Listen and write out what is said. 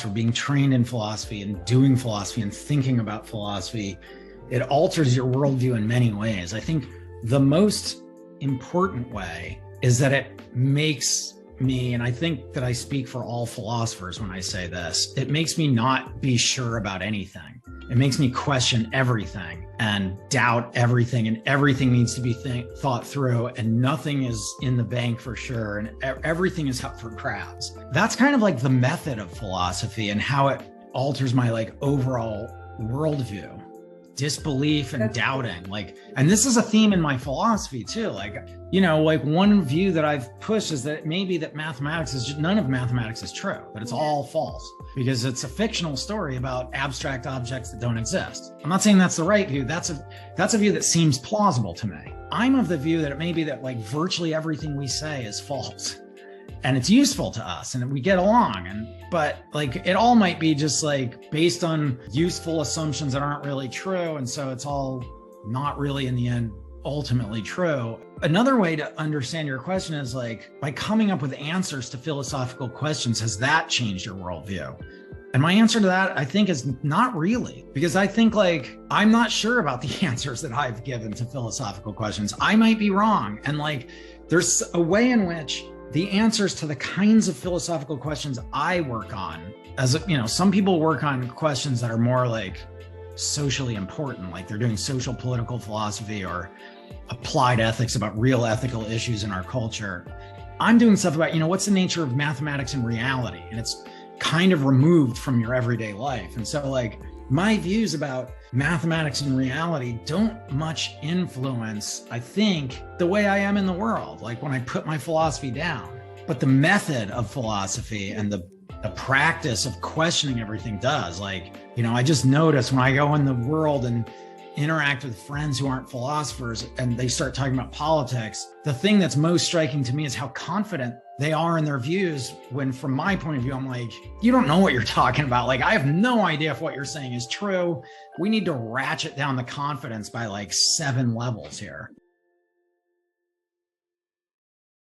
for being trained in philosophy and doing philosophy and thinking about philosophy, it alters your worldview in many ways. I think the most important way is that it makes me, and I think that I speak for all philosophers when I say this, it makes me not be sure about anything. It makes me question everything and doubt everything, and everything needs to be thought through, and nothing is in the bank for sure, and everything is up for grabs. That's kind of like the method of philosophy and how it alters my overall worldview. Disbelief and doubting, and this is a theme in my philosophy too. One view that I've pushed is that maybe that mathematics is none of mathematics is true, that it's all false because it's a fictional story about abstract objects that don't exist. I'm not saying that's the right view. That's a view that seems plausible to me. I'm of the view that it may be that virtually everything we say is false. And it's useful to us and we get along, but it all might be just based on useful assumptions that aren't really true. And so it's all not really in the end ultimately true. Another way to understand your question is by coming up with answers to philosophical questions, has that changed your worldview? And my answer to that, I think, is not really, because I think I'm not sure about the answers that I've given to philosophical questions. I might be wrong. And there's a way in which the answers to the kinds of philosophical questions I work on, some people work on questions that are more socially important, they're doing social political philosophy or applied ethics about real ethical issues in our culture. I'm doing stuff about, what's the nature of mathematics and reality? And it's kind of removed from your everyday life. And so my views about mathematics and reality don't much influence, I think, the way I am in the world, when I put my philosophy down. But the method of philosophy and the practice of questioning everything does. I just notice when I go in the world and interact with friends who aren't philosophers and they start talking about politics, the thing that's most striking to me is how confident they are in their views, when from my point of view, I'm you don't know what you're talking about. I have no idea if what you're saying is true. We need to ratchet down the confidence by 7 levels here.